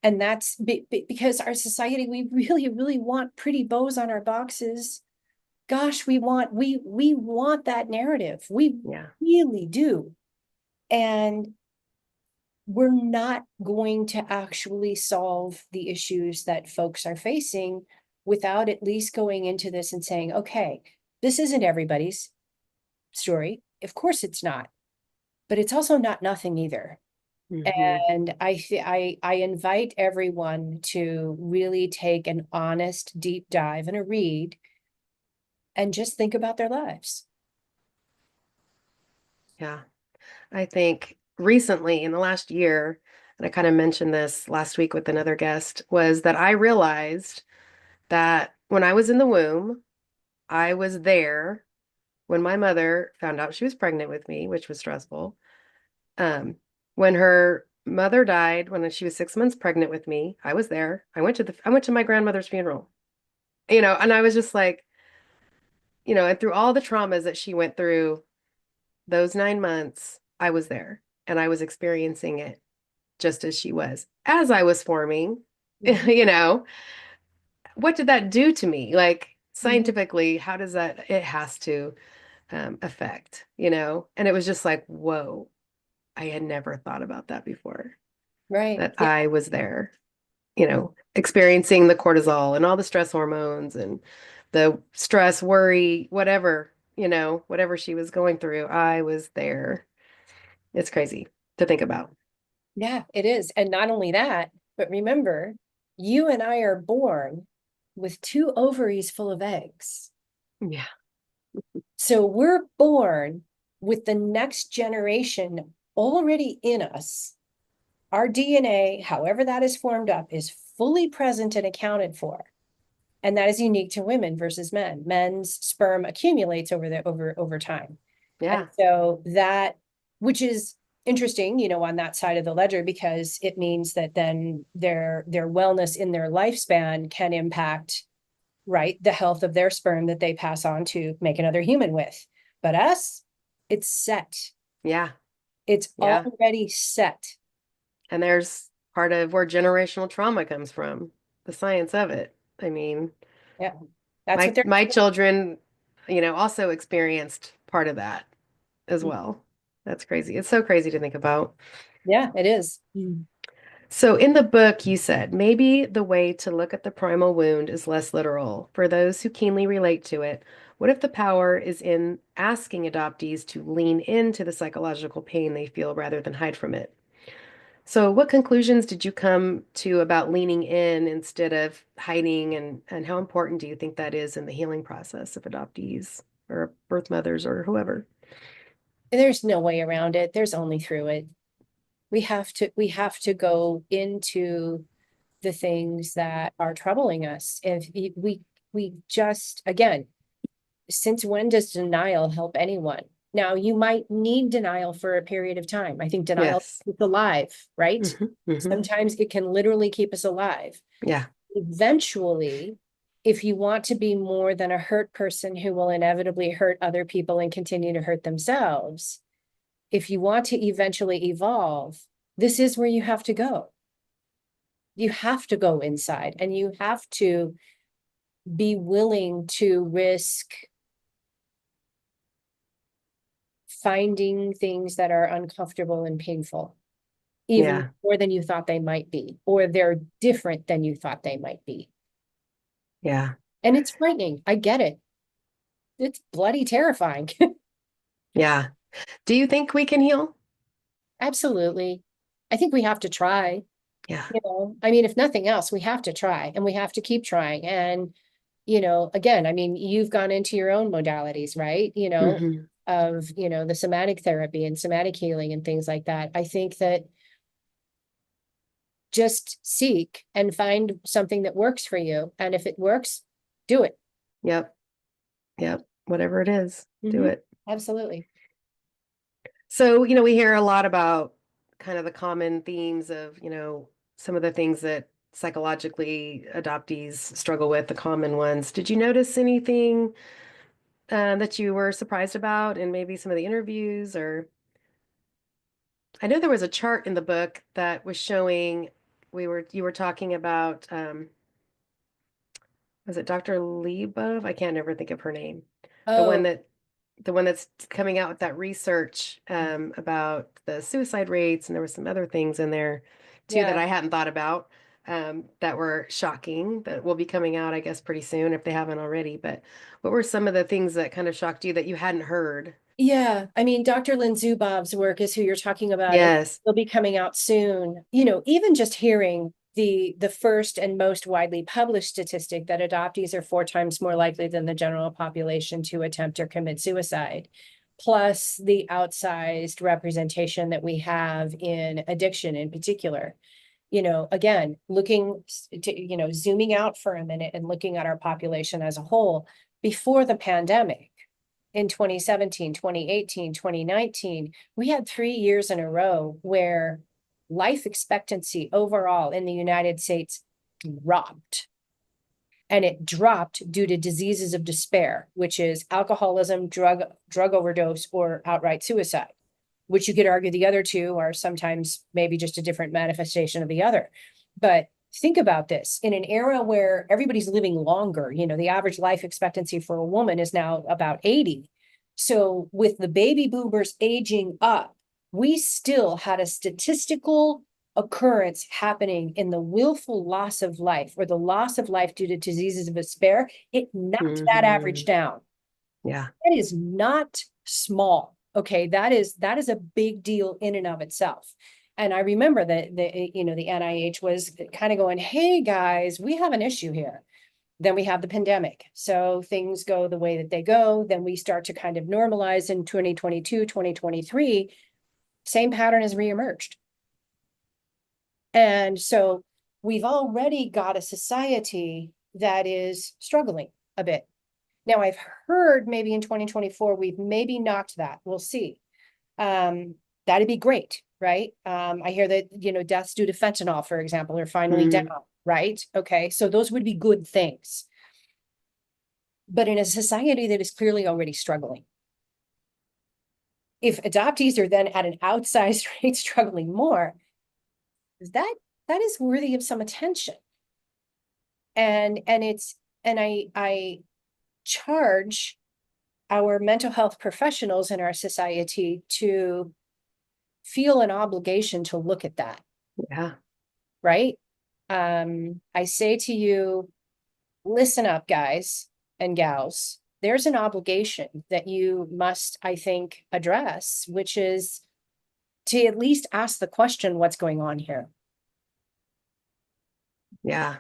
B: And that's because our society, we really, really want pretty bows on our boxes. Gosh, we want that narrative. We
A: Yeah.
B: really do. And we're not going to actually solve the issues that folks are facing without at least going into this and saying, okay, this isn't everybody's story. Of course it's not, but it's also not nothing either.
A: Hmm.
B: And I invite everyone to really take an honest deep dive and a read and just think about their lives.
A: Yeah. I think recently in the last year, and I kind of mentioned this last week with another guest, was that I realized that when I was in the womb, I was there when my mother found out she was pregnant with me, which was stressful. Um, when her mother died, when she was 6 months pregnant with me, I was there. I went to my grandmother's funeral, and I was just like, and through all the traumas that she went through those 9 months, I was there and I was experiencing it just as she was. As I was forming,
B: Mhm,
A: what did that do to me? Like
B: mhm.
A: scientifically, how does that, it has to affect. And it was just like, whoa, I had never thought about that before,
B: Right.
A: that
B: Yeah.
A: I was there, experiencing the cortisol and all the stress hormones and the stress, worry, whatever she was going through, I was there. It's crazy to think about.
B: Yeah, it is. And not only that, but remember, you and I are born with two ovaries full of eggs.
A: Yeah.
B: So we're born with the next generation already in us. Our DNA, however that is formed up, is fully present and accounted for. And that is unique to women versus men. Men's sperm accumulates over time. And
A: Yeah.
B: so that, which is interesting, on that side of the ledger, because it means that then their wellness in their lifespan can impact, right, the health of their sperm that they pass on to make another human with. But us, it's set.
A: Yeah.
B: It's
A: Yeah.
B: already set.
A: And there's part of where generational trauma comes from, the science of it. I mean,
B: Yeah. That's what
A: my
B: they're
A: my children, also experienced part of that as well. That's crazy. It's so crazy to think about.
B: yeah, it is.
A: So in the book, you said maybe the way to look at the primal wound is less literal for those who keenly relate to it. What if the power is in asking adoptees to lean into the psychological pain they feel rather than hide from it? So, what conclusions did you come to about leaning in instead of hiding, and how important do you think that is in the healing process of adoptees or birth mothers or whoever?
B: There's no way around it. There's only through it. We have to go into the things that are troubling us. We just, again, since when does denial help anyone? Now, you might need denial for a period of time. I think denial
A: Yes.
B: keeps us alive, right?
A: Hmm.
B: Sometimes it can literally keep us alive.
A: Yeah.
B: Eventually, if you want to be more than a hurt person who will inevitably hurt other people and continue to hurt themselves, if you want to eventually evolve, this is where you have to go. You have to go inside, and you have to be willing to risk finding things that are uncomfortable and painful, even
A: Yeah.
B: more than you thought they might be, or they're different than you thought they might be.
A: Yeah.
B: And it's frightening. I get it. It's bloody terrifying.
A: Yeah. Do you think we can heal?
B: Absolutely. I think we have to try,
A: Yeah.
B: I mean, if nothing else, we have to try, and we have to keep trying. And, again, I mean, you've gone into your own modalities, right?
A: Hmm.
B: Of, the somatic therapy and somatic healing and things like that. I think that just seek and find something that works for you. And if it works, do it.
A: Yep. Yep. Whatever it is, do
B: Mm-hmm.
A: it.
B: Absolutely.
A: So, we hear a lot about kind of the common themes of, some of the things that psychologically adoptees struggle with, the common ones. Did you notice anything that you were surprised about in maybe some of the interviews? Or I know there was a chart in the book that was showing you were talking about was it Dr. Leibov? I can't ever think of her name. The one
B: Oh,
A: that the one that's coming out with that research about the suicide rates, and there was some other things in there too that
B: yeah.
A: I hadn't thought about that were shocking that will be coming out, I guess, pretty soon if they haven't already. But what were some of the things that kind of shocked you that you hadn't heard?
B: Yeah, I mean, Dr. Lynn Zubov's work is who you're talking about, and
A: Yes.
B: will be coming out soon. Even just hearing the first and most widely published statistic that adoptees are 4 times more likely than the general population to attempt or commit suicide, plus the outsized representation that we have in addiction in particular. Again, looking to, zooming out for a minute and looking at our population as a whole before the pandemic in 2017, 2018, 2019, we had 3 years in a row where life expectancy overall in the United States dropped. And it dropped due to diseases of despair, which is alcoholism, drug overdose, or outright suicide, which you could argue the other two are sometimes maybe just a different manifestation of the other. But think about this in an era where everybody's living longer, the average life expectancy for a woman is now about 80. So with the baby boomers aging up, we still had a statistical occurrence happening in the willful loss of life or the loss of life due to diseases of despair. It knocked that average
A: Hmm.
B: down.
A: Yeah.
B: That is not small. Okay, that is a big deal in and of itself. And I remember that the NIH was kind of going, "Hey guys, we have an issue here." Then we have the pandemic. So things go the way that they go. Then we start to kind of normalize in 2022, 2023. Same pattern has reemerged. And so we've already got a society that is struggling a bit. Now, I've heard maybe in 2024, we've maybe knocked that. We'll see. That'd be great, right? I hear that, deaths due to fentanyl, for example, are finally down,
A: Hmm.
B: right? Okay, so those would be good things. But in a society that is clearly already struggling, if adoptees are then at an outsized rate struggling more, that that is worthy of some attention. And I charge our mental health professionals in our society to feel an obligation to look at that,
A: Yeah.
B: right? I say to you, listen up, guys and gals. there's an obligation that you must, I think, address, which is to at least ask the question, what's going on here?
A: Yeah.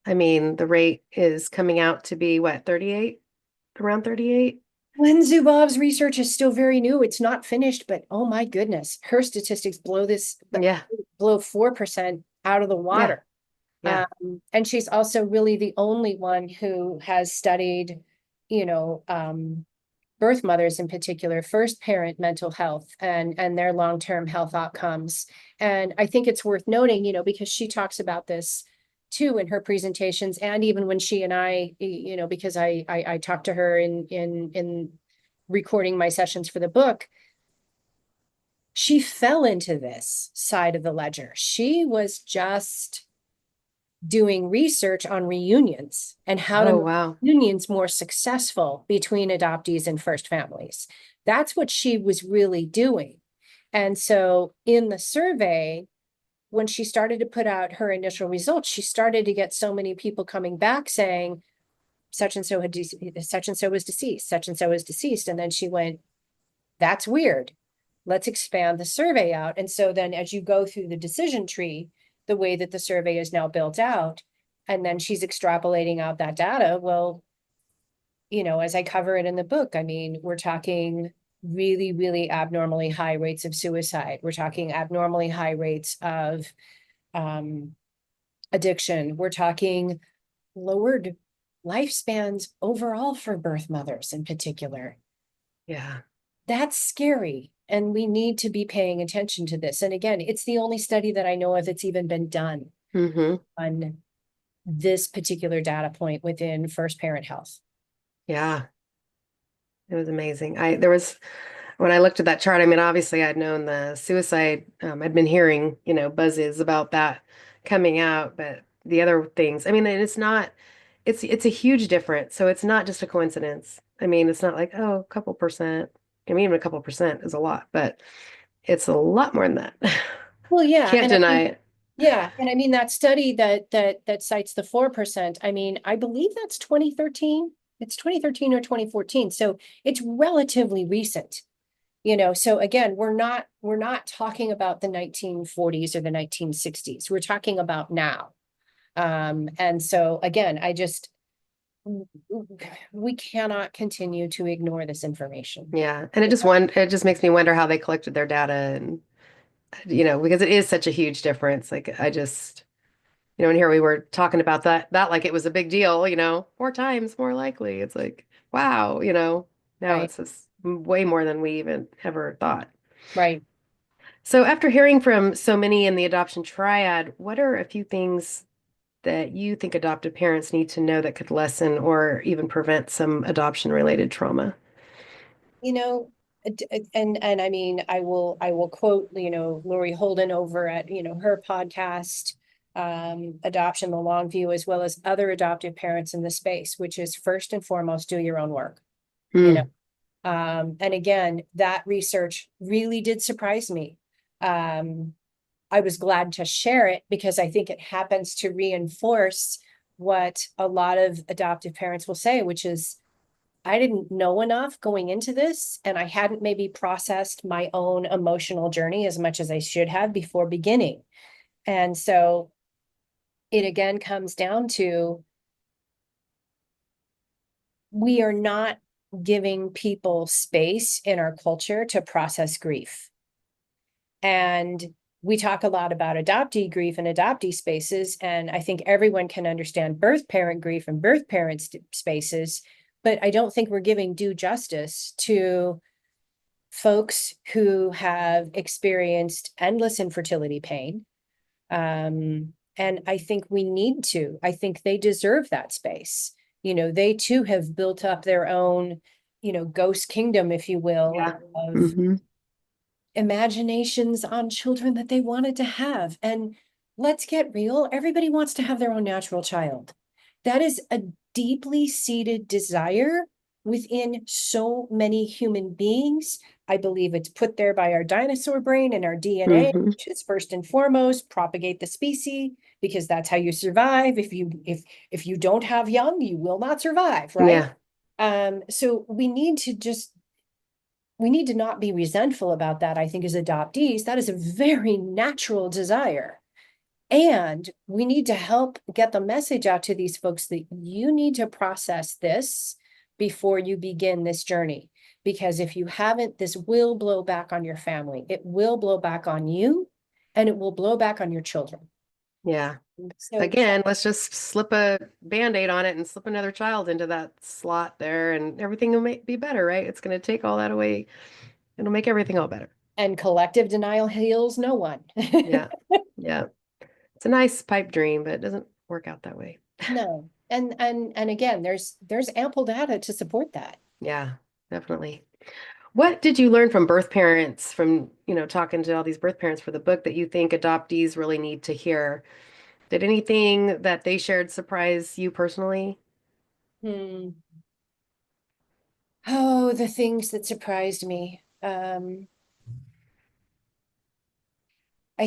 A: I mean, the rate is coming out to be what, 38? Around 38?
B: Len Zubov's research is still very new. It's not finished, but oh my goodness, her statistics
A: Yeah.
B: blow 4% out of the
A: Yeah.
B: water.
A: Yeah.
B: And she's also really the only one who has studied, birth mothers in particular, first parent mental health and their long-term health outcomes. And I think it's worth noting, because she talks about this too in her presentations, and even when she and I, because I talked to her in recording my sessions for the book, she fell into this side of the ledger. She was just doing research on reunions and how to
A: Oh,
B: make
A: wow.
B: reunions more successful between adoptees and first families. That's what she was really doing. And so in the survey, when she started to put out her initial results, she started to get so many people coming back saying, such and so such and so was deceased, such and so was deceased. And then she went, that's weird. Let's expand the survey out. And so then as you go through the decision tree, the way that the survey is now built out, and then she's extrapolating out that data, well, as I cover it in the book, I mean, we're talking really, really abnormally high rates of suicide. We're talking abnormally high rates of addiction. We're talking lowered lifespans overall for birth mothers in particular.
A: Yeah.
B: That's scary. And we need to be paying attention to this. And again, it's the only study that I know of that's even been done
A: Mm-hmm.
B: on this particular data point within first parent health.
A: Yeah. It was amazing. When I looked at that chart, I mean, obviously I'd known the suicide, I'd been hearing, buzzes about that coming out, but the other things, I mean, and it's a huge difference. So it's not just a coincidence. I mean, it's not like, oh, a couple percent. I mean, even a couple percent is a lot, but it's a lot more than that.
B: Well, yeah.
A: Can't
B: And I
A: deny
B: mean,
A: it.
B: yeah. And I mean, that study that cites the 4%, I mean, I believe that's 2013. It's 2013 or 2014. So it's relatively recent. So again, we're not talking about the 1940s or the 1960s. We're talking about now. And so again, we cannot continue to ignore this information.
A: Yeah. And it just makes me wonder how they collected their data and, because it is such a huge difference. Like I just, and here we were talking about that like it was a big deal, 4 times more likely. It's like, wow, now
B: Right,
A: it's just way more than we even ever thought.
B: right.
A: So after hearing from so many in the adoption triad, what are a few things that you think adoptive parents need to know that could lessen or even prevent some adoption related trauma?
B: You know, and I mean, I will quote, Lori Holden over at, her podcast, Adoption, the Long View, as well as other adoptive parents in the space, which is first and foremost, do your own work, you know.
A: Mm,
B: And again, that research really did surprise me. I was glad to share it because I think it happens to reinforce what a lot of adoptive parents will say, which is, I didn't know enough going into this, and I hadn't maybe processed my own emotional journey as much as I should have before beginning. And so it again comes down to, we are not giving people space in our culture to process grief. And we talk a lot about adoptee grief and adoptee spaces, and I think everyone can understand birth parent grief and birth parent spaces, but I don't think we're giving due justice to folks who have experienced endless infertility pain. And I think we need to. I think they deserve that space. They too have built up their own, ghost kingdom, if you will,
A: yeah.
B: of
A: Hmm.
B: imaginations on children that they wanted to have. And let's get real, everybody wants to have their own natural child. That is a deeply seated desire within so many human beings. I believe it's put there by our dinosaur brain and our DNA,
A: Hmm.
B: which is first and foremost propagate the species, because that's how you survive. If you don't have young, you will not survive, right?
A: Yeah.
B: So we need to not be resentful about that. I think as adoptees, that is a very natural desire. And we need to help get the message out to these folks that you need to process this before you begin this journey. Because if you haven't, this will blow back on your family. It will blow back on you, and it will blow back on your children.
A: Yeah.
B: So
A: Again, let's just slip a Band-Aid on it and slip another child into that slot there, and everything will be better, right? It's going to take all that away. It'll make everything all better.
B: and collective denial heals no one.
A: Yeah. Yeah. It's a nice pipe dream, but it doesn't work out that way.
B: No. And again, there's ample data to support that.
A: Yeah, definitely. What did you learn from birth parents, from, talking to all these birth parents for the book, that you think adoptees really need to hear? Did anything that they shared surprise you personally?
B: Hmm. Oh, the things that surprised me. I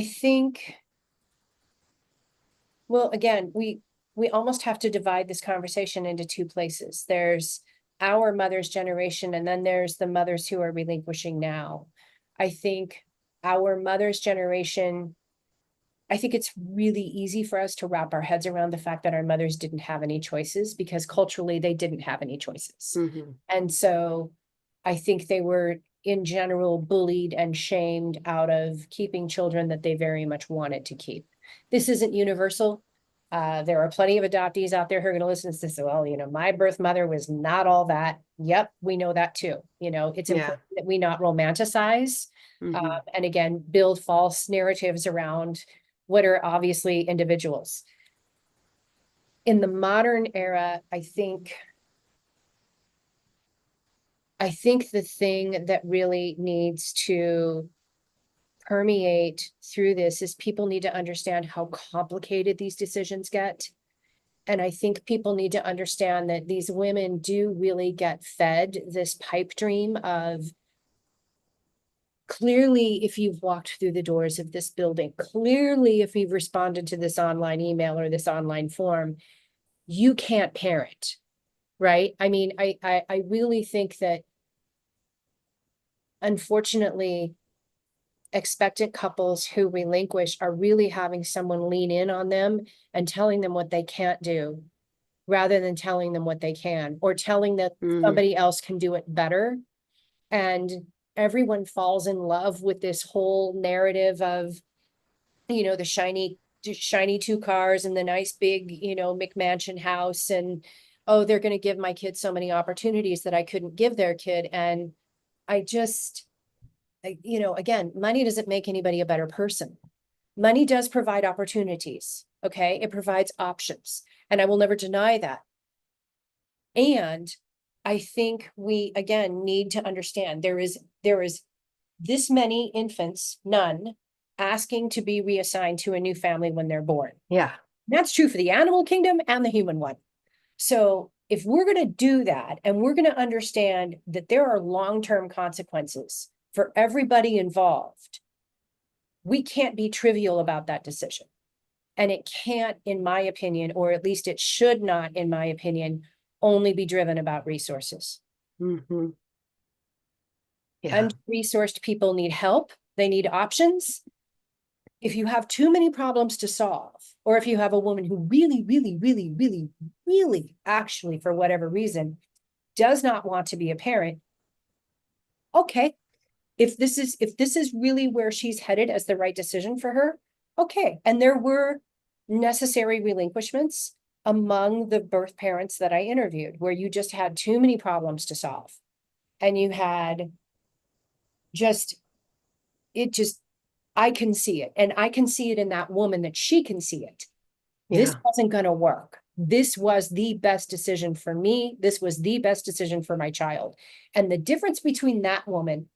B: think, well, again, we almost have to divide this conversation into two places. There's our mother's generation, and then there's the mothers who are relinquishing now. I think our mother's generation, I think it's really easy for us to wrap our heads around the fact that our mothers didn't have any choices because culturally they didn't have any choices.
A: Hmm.
B: And so I think they were in general bullied and shamed out of keeping children that they very much wanted to keep. This isn't universal. There are plenty of adoptees out there who are going to listen to this. Well, my birth mother was not all that. Yep, we know that too. It's
A: Yeah.
B: important that we not romanticize
A: Hmm.
B: and again, build false narratives around what are obviously individuals. In the modern era, I think the thing that really needs to permeate through this is people need to understand how complicated these decisions get. And I think people need to understand that these women do really get fed this pipe dream of, clearly, if you've walked through the doors of this building, clearly, if you've responded to this online email or this online form, you can't parent, right? I mean, I really think that unfortunately, expectant couples who relinquish are really having someone lean in on them and telling them what they can't do rather than telling them what they can, or telling that
A: Hmm.
B: somebody else can do it better. And everyone falls in love with this whole narrative of, the shiny two cars and the nice big, McMansion house. And, oh, they're going to give my kid so many opportunities that I couldn't give their kid. And I just, again, money doesn't make anybody a better person. Money does provide opportunities. Okay. It provides options. And I will never deny that. And I think we, again, need to understand there is this many infants, none, asking to be reassigned to a new family when they're born.
A: Yeah.
B: That's true for the animal kingdom and the human one. So if we're going to do that, and we're going to understand that there are long-term consequences for everybody involved, we can't be trivial about that decision. And it can't, in my opinion, or at least it should not, in my opinion, only be driven about resources.
A: Hmm. Yeah.
B: Under-resourced people need help. They need options. If you have too many problems to solve, or if you have a woman who really, really, really, really, really, actually, for whatever reason, does not want to be a parent, okay. If this is really where she's headed as the right decision for her, okay. And there were necessary relinquishments among the birth parents that I interviewed, where you just had too many problems to solve. And you had just, it just, I can see it. And I can see it in that woman that she can see it. This
A: Yeah.
B: wasn't going to work. This was the best decision for me. This was the best decision for my child. And the difference between that woman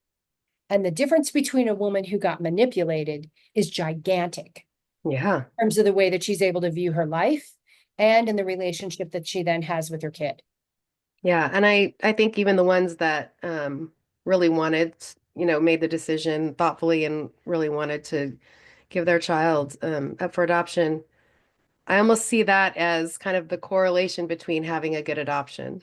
B: and the difference between a woman who got manipulated is gigantic
A: Yeah.
B: in terms of the way that she's able to view her life and in the relationship that she then has with her kid.
A: Yeah. And I think even the ones that really wanted, made the decision thoughtfully and really wanted to give their child up for adoption, I almost see that as kind of the correlation between having a good adoption.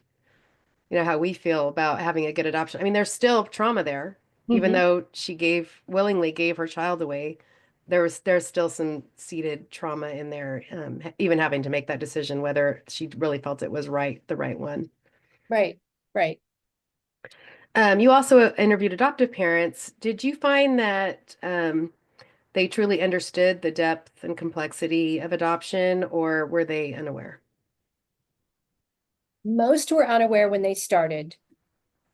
A: how we feel about having a good adoption. I mean, there's still trauma there, even
B: Mhm.
A: though she willingly gave her child away. There's still some seated trauma in there, even having to make that decision whether she really felt it was the right one.
B: Right, right.
A: You also interviewed adoptive parents. Did you find that they truly understood the depth and complexity of adoption, or were they unaware?
B: Most were unaware when they started.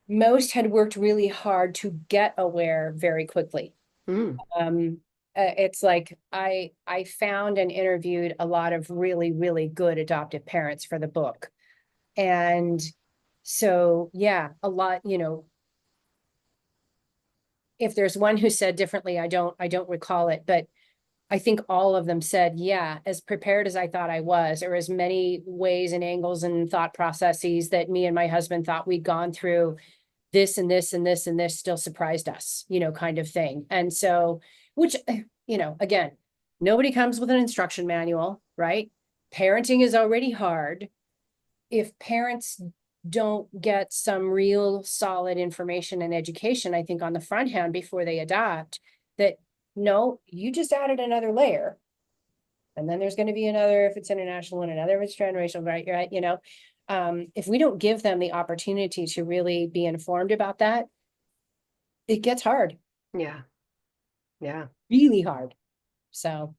B: Most had worked really hard to get aware very quickly.
A: Mm,
B: Um, it's like I found and interviewed a lot of really, really good adoptive parents for the book. And so, yeah, a lot, if there's one who said differently, I don't recall it, but I think all of them said, yeah, as prepared as I thought I was, or as many ways and angles and thought processes that me and my husband thought we'd gone through, this and this and this and this still surprised us, kind of thing. And so, which, again, nobody comes with an instruction manual, right? Parenting is already hard. If parents don't get some real solid information and education, I think on the front hand before they adopt, that no, you just added another layer. And then there's going to be another if it's international and another if it's transracial, right? Right. If we don't give them the opportunity to really be informed about that, it gets hard,
A: yeah, yeah.
B: really hard. So,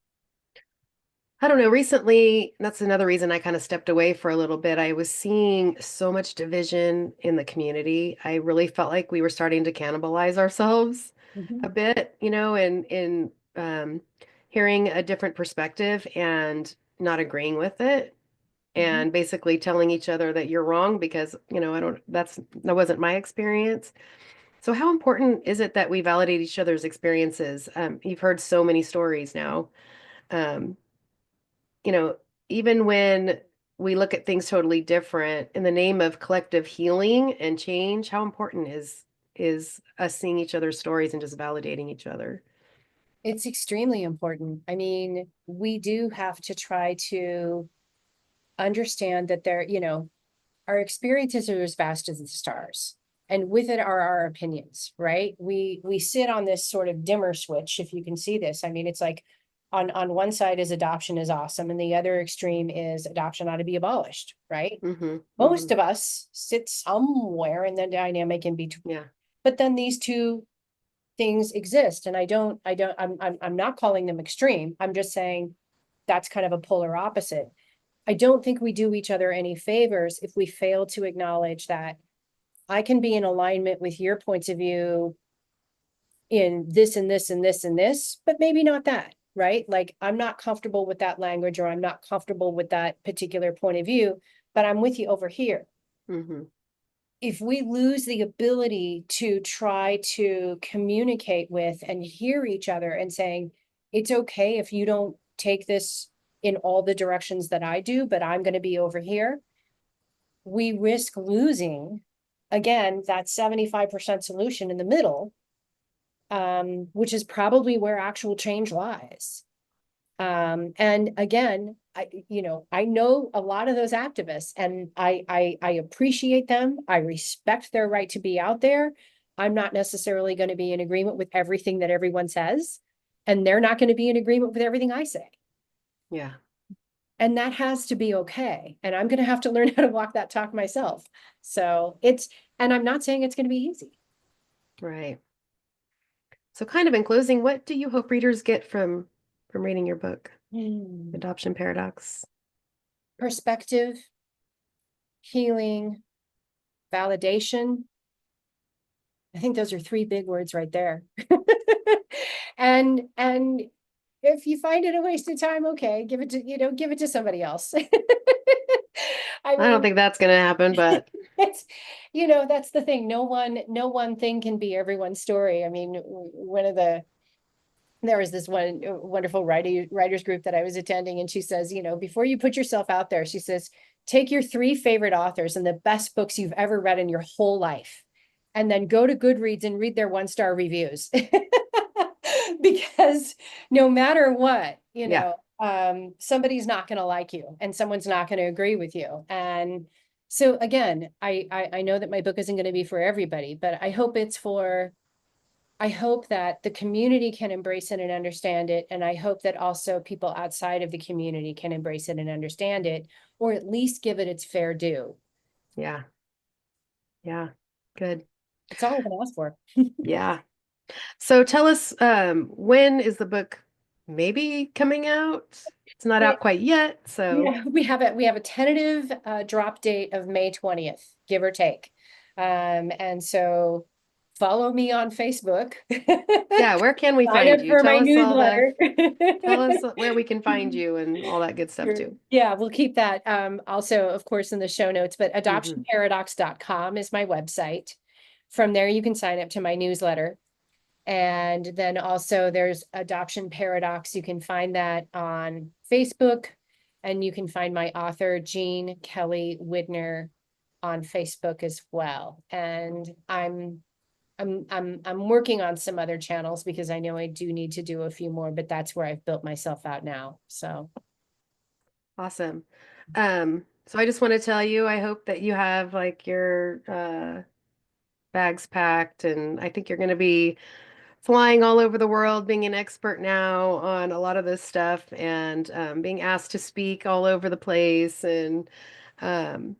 A: I don't know. Recently, that's another reason I kind of stepped away for a little bit. I was seeing so much division in the community. I really felt like we were starting to cannibalize ourselves
B: mhm,
A: a bit, and in hearing a different perspective and not agreeing with it,
B: mhm.
A: and basically telling each other that you're wrong because, I don't, that wasn't my experience. So how important is it that we validate each other's experiences? You've heard so many stories now. Um, you know, Even when we look at things totally different in the name of collective healing and change, how important is us seeing each other's stories and just validating each other?
B: It's extremely important. I mean, we do have to try to understand that our experiences are as vast as the stars. And with it are our opinions, right? We sit on this sort of dimmer switch, if you can see this. I mean, it's like on one side is adoption is awesome, and the other extreme is adoption ought to be abolished, right?
A: Mm-hmm. Mm-hmm.
B: Most of us sit somewhere in the dynamic in between.
A: Yeah.
B: But then these two things exist. And I'm not calling them extreme. I'm just saying that's kind of a polar opposite. I don't think we do each other any favors if we fail to acknowledge that I can be in alignment with your points of view in this and this and this and this, but maybe not that, right? Like I'm not comfortable with that language or I'm not comfortable with that particular point of view, but I'm with you over here.
A: Mm-hmm.
B: If we lose the ability to try to communicate with and hear each other and saying, it's okay if you don't take this in all the directions that I do, but I'm going to be over here, we risk losing again that 75% solution in the middle, which is probably where actual change lies. And again, I know a lot of those activists and I appreciate them. I respect their right to be out there. I'm not necessarily going to be in agreement with everything that everyone says, and they're not going to be in agreement with everything I say.
A: Yeah.
B: And that has to be okay. And I'm going to have to learn how to walk that talk myself. And I'm not saying it's going to be easy.
A: Right. So kind of in closing, what do you hope readers get from reading your book, Adoption Paradox?
B: Perspective, healing, validation. I think those are three big words right there. And if you find it a waste of time, okay, give it to somebody else. I
A: I don't
B: mean,
A: think that's going to happen, but
B: it's that's the thing. No one thing can be everyone's story. I mean, there was this one wonderful writers group that I was attending, and she says, before you put yourself out there, she says, take your three favorite authors and the best books you've ever read in your whole life, and then go to Goodreads and read their 1-star reviews. Because no matter what,
A: yeah.
B: somebody's not going to like you and someone's not going to agree with you. And So again, I know that my book isn't going to be for everybody, but I hope that the community can embrace it and understand it. And I hope that also people outside of the community can embrace it and understand it, or at least give it its fair due.
A: Yeah. Yeah. Good.
B: That's all I can ask for.
A: Yeah. So tell us, when is the book maybe coming out? It's not out
B: It,
A: quite yet, so
B: yeah, we have a tentative drop date of May 20th, give or take. And so follow me on Facebook.
A: yeah, where can we
B: Sign
A: find
B: up
A: you?
B: for my newsletter.
A: Tell us where we can find you and all that good stuff
B: Sure.
A: too.
B: Yeah, we'll keep that also, of course, in the show notes, but
A: Hmm.
B: adoptionparadox.com is my website. From there, you can sign up to my newsletter. And then also there's Adoption Paradox. You can find that on Facebook, and you can find my author, Jean Kelly Widner, on Facebook as well. And I'm working on some other channels because I know I do need to do a few more, but that's where I've built myself out now. So
A: Awesome. So I just want to tell you, I hope that you have like your bags packed, and I think you're going to be flying all over the world, being an expert now on a lot of this stuff, and being asked to speak all over the place. And um,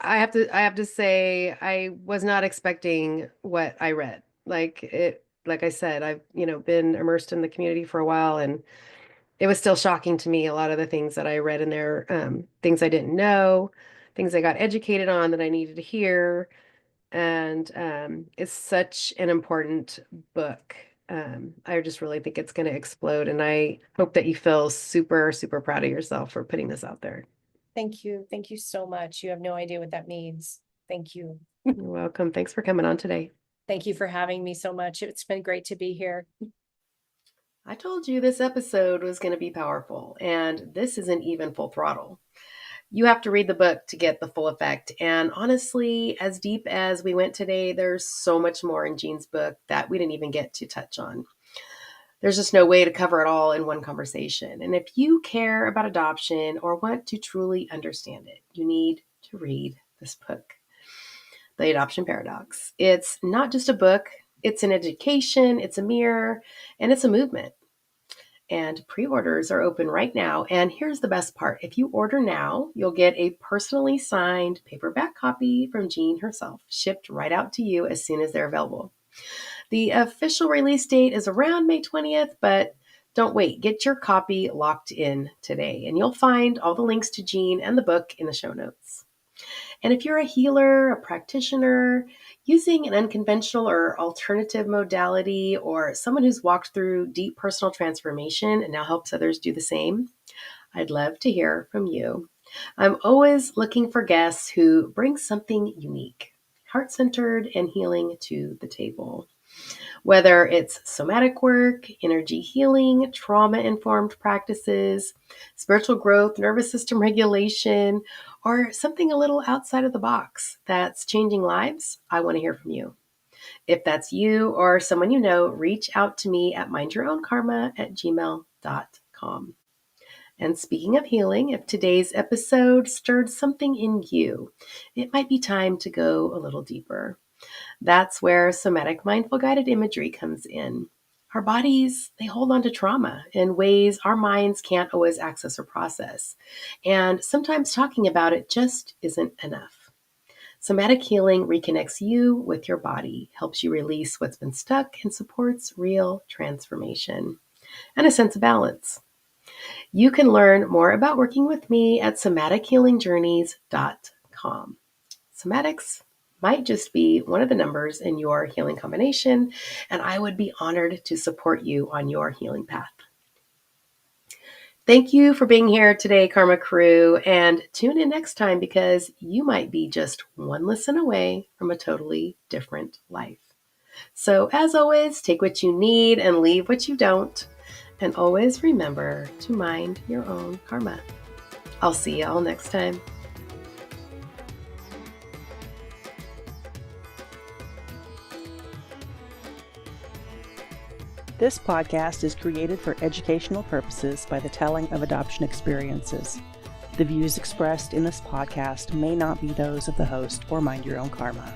A: I have to say, I was not expecting what I read. Like I said, I've, been immersed in the community for a while, and it was still shocking to me, a lot of the things that I read in there, things I didn't know, things I got educated on that I needed to hear. And it's such an important book. I just really think it's going to explode. And I hope that you feel super, super proud of yourself for putting this out there.
B: thank you. Thank you so much. You have no idea what that means. Thank you.
A: You're welcome. Thanks for coming on today.
B: Thank you for having me so much. It's been great to be here.
A: I told you this episode was going to be powerful, and this isn't even full throttle. You have to read the book to get the full effect. And honestly, as deep as we went today, there's so much more in Jean's book that we didn't even get to touch on. There's just no way to cover it all in one conversation. And if you care about adoption or want to truly understand it, you need to read this book, The Adoption Paradox. It's not just a book, it's an education, it's a mirror, and it's a movement. And pre-orders are open right now. And here's the best part. If you order now, you'll get a personally signed paperback copy from Jean herself, shipped right out to you as soon as they're available. The official release date is around May 20th, but don't wait. Get your copy locked in today, and you'll find all the links to Jean and the book in the show notes. And if you're a healer, a practitioner, using an unconventional or alternative modality, or someone who's walked through deep personal transformation and now helps others do the same, I'd love to hear from you. I'm always looking for guests who bring something unique, heart-centered, and healing to the table. Whether it's somatic work, energy healing, trauma-informed practices, spiritual growth, nervous system regulation, or something a little outside of the box that's changing lives, I want to hear from you. If that's you or someone you know, reach out to me at mindyourownkarma@gmail.com. And speaking of healing, if today's episode stirred something in you, it might be time to go a little deeper. That's where somatic mindful guided imagery comes in. Our bodies, they hold on to trauma in ways our minds can't always access or process. And sometimes talking about it just isn't enough. Somatic healing reconnects you with your body, helps you release what's been stuck, and supports real transformation and a sense of balance. You can learn more about working with me at somatichealingjourneys.com. Somatics might just be one of the numbers in your healing combination, and I would be honored to support you on your healing path. Thank you for being here today, Karma Crew, and tune in next time because you might be just one listen away from a totally different life. So as always, take what you need and leave what you don't, and always remember to mind your own karma. I'll see you all next time.
C: This podcast is created for educational purposes by the telling of adoption experiences. The views expressed in this podcast may not be those of the host or Mind Your Own Karma.